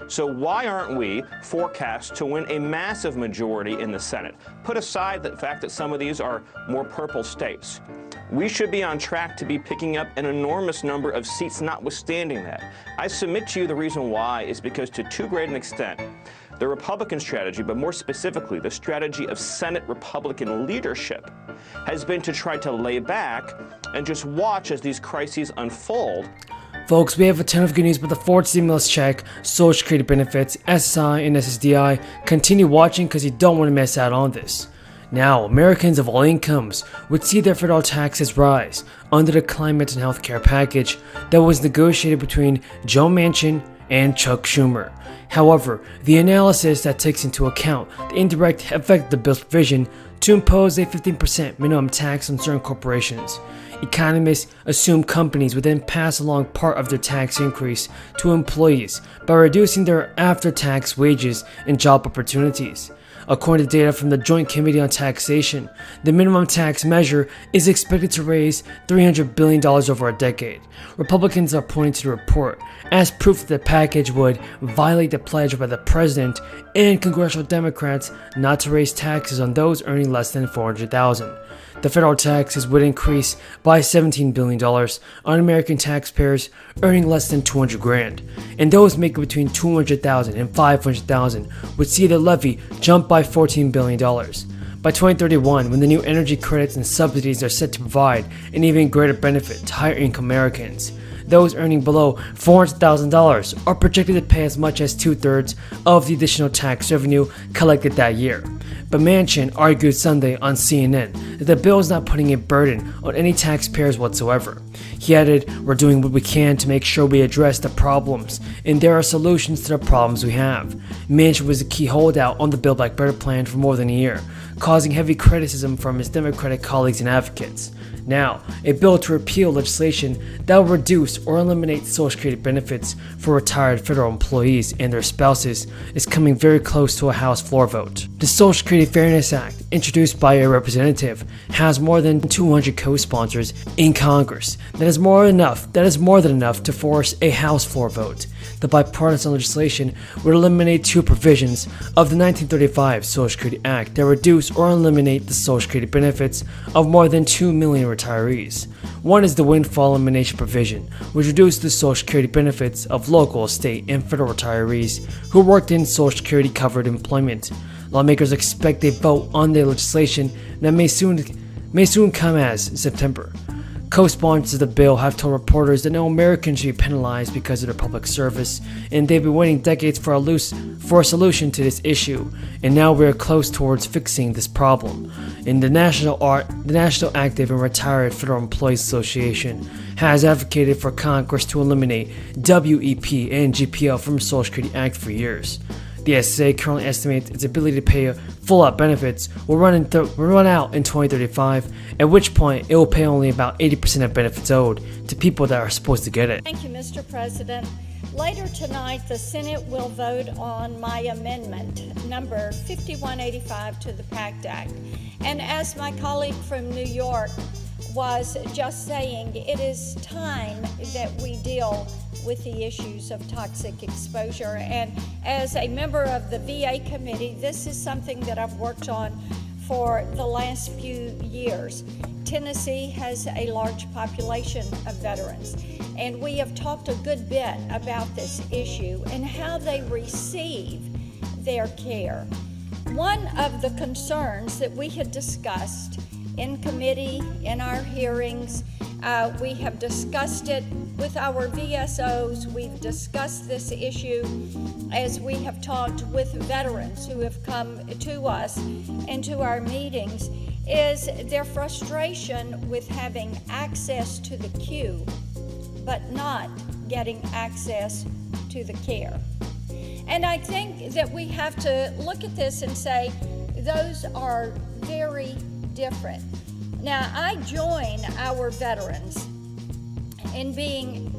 So why aren't we forecast to win a massive majority in the Senate? Put aside the fact that some of these are more purple states. We should be on track to be picking up an enormous number of seats notwithstanding that. I submit to you the reason why is because to too great an extent, the Republican strategy, but more specifically the strategy of Senate Republican leadership, has been to try to lay back and just watch as these crises unfold. Folks, we have a ton of good news about the fourth stimulus check, Social Security benefits, SSI, and SSDI. Continue watching because you don't want to miss out on this. Now, Americans of all incomes would see their federal taxes rise under the climate and healthcare package that was negotiated between Joe Manchin and Chuck Schumer. However, the analysis that takes into account the indirect effect of the bill's provision to impose a 15% minimum tax on certain corporations. Economists assume companies would then pass along part of their tax increase to employees by reducing their after-tax wages and job opportunities. According to data from the Joint Committee on Taxation, the minimum tax measure is expected to raise $300 billion over a decade. Republicans are pointing to the report as proof that the package would violate the pledge by the president and congressional Democrats not to raise taxes on those earning less than $400,000. The federal taxes would increase by $17 billion on American taxpayers earning less than $200,000, and those making between $200,000 and $500,000 would see the levy jump by $14 billion. By 2031, when the new energy credits and subsidies are set to provide an even greater benefit to higher income Americans, those earning below $400,000 are projected to pay as much as 2/3 of the additional tax revenue collected that year. But Manchin argued Sunday on CNN that the bill is not putting a burden on any taxpayers whatsoever. He added, "We're doing what we can to make sure we address the problems, and there are solutions to the problems we have." Manchin was a key holdout on the Build Back Better plan for more than a year, causing heavy criticism from his Democratic colleagues and advocates. Now, a bill to repeal legislation that will reduce or eliminate Social Security benefits for retired federal employees and their spouses is coming very close to a House floor vote. The Social Security Fairness Act, introduced by a representative, has more than 200 co-sponsors in Congress. That is more than enough to force a House floor vote. The bipartisan legislation would eliminate two provisions of the 1935 Social Security Act that reduce or eliminate the Social Security benefits of more than 2 million retirees. One is the windfall elimination provision, which reduced the Social Security benefits of local, state, and federal retirees who worked in Social Security covered employment. Lawmakers expect a vote on the legislation that may soon come as September. Co-sponsors of the bill have told reporters that no American should be penalized because of their public service, and they've been waiting decades for a solution to this issue, and now we are close towards fixing this problem. And the National Active and Retired Federal Employees Association has advocated for Congress to eliminate WEP and GPL from the Social Security Act for years. The SSA currently estimates its ability to pay full-out benefits will run out in 2035, at which point it will pay only about 80% of benefits owed to people that are supposed to get it. Thank you, Mr. President. Later tonight, the Senate will vote on my amendment, number 5185 to the PACT Act. And as my colleague from New York was just saying, it is time that we deal with the issues of toxic exposure. And as a member of the VA committee, this is something that I've worked on for the last few years. Tennessee has a large population of veterans, and we have talked a good bit about this issue and how they receive their care. One of the concerns that we had discussed in committee, in our hearings, we have discussed it with our VSOs. We've discussed this issue as we have talked with veterans who have come to us and to our meetings, is their frustration with having access to the queue, but not getting access to the care. And I think that we have to look at this and say, those are very different. Now, I join our veterans in being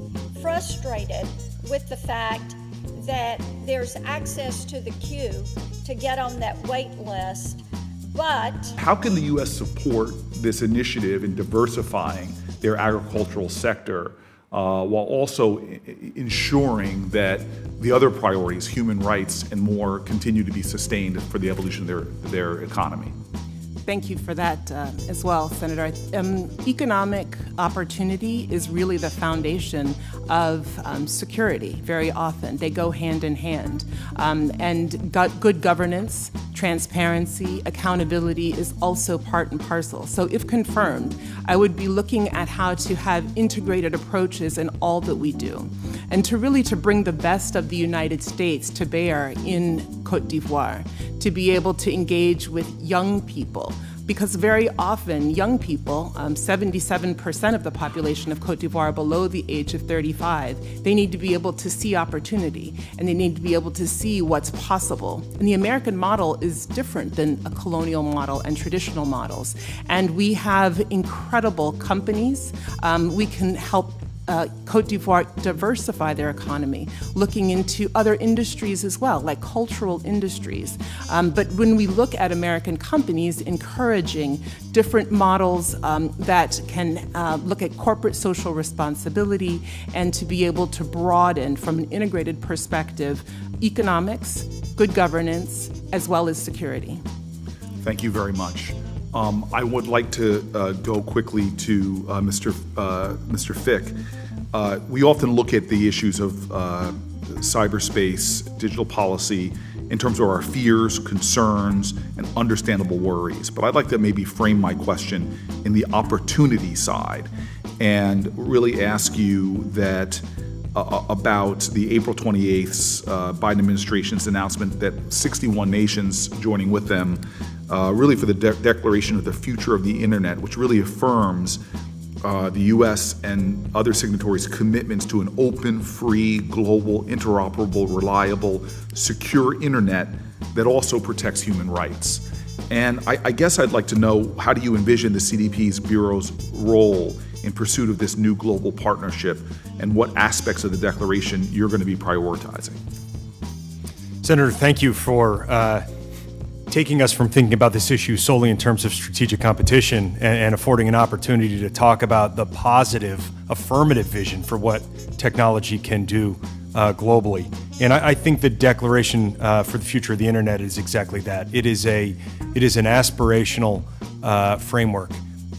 frustrated with the fact that there's access to the queue to get on that wait list, but how can the U.S. support this initiative in diversifying their agricultural sector while also ensuring that the other priorities, human rights and more, continue to be sustained for the evolution of their economy. Thank you for that as well, Senator. Economic opportunity is really the foundation of security very often. They go hand in hand. And good governance, transparency, accountability is also part and parcel. So if confirmed, I would be looking at how to have integrated approaches in all that we do, and to bring the best of the United States to bear in Côte d'Ivoire, to be able to engage with young people. Because very often, young people, 77% of the population of Côte d'Ivoire are below the age of 35. They need to be able to see opportunity, and they need to be able to see what's possible. And the American model is different than a colonial model and traditional models. And we have incredible companies. We can help Côte d'Ivoire diversify their economy, looking into other industries as well, like cultural industries. But when we look at American companies, encouraging different models that can look at corporate social responsibility and to be able to broaden from an integrated perspective economics, good governance, as well as security. Thank you very much. I would like to go quickly to Mr. Fick. We often look at the issues of cyberspace, digital policy, in terms of our fears, concerns, and understandable worries. But I'd like to maybe frame my question in the opportunity side and really ask you that about the April 28th Biden administration's announcement that 61 nations joining with them really for the Declaration of the Future of the Internet, which really affirms the U.S. and other signatories' commitments to an open, free, global, interoperable, reliable, secure Internet that also protects human rights. And I guess I'd like to know, how do you envision the CDP's Bureau's role in pursuit of this new global partnership, and what aspects of the Declaration you're going to be prioritizing? Senator, thank you for taking us from thinking about this issue solely in terms of strategic competition and affording an opportunity to talk about the positive, affirmative vision for what technology can do globally. And I think the Declaration for the Future of the Internet is exactly that. It is an aspirational framework,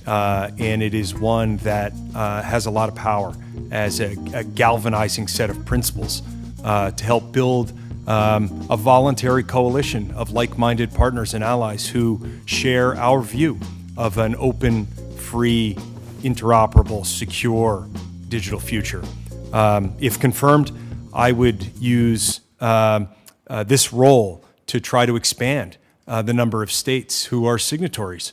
and it is one that has a lot of power as a galvanizing set of principles to help build a voluntary coalition of like-minded partners and allies who share our view of an open, free, interoperable, secure digital future. If confirmed, I would use this role to try to expand the number of states who are signatories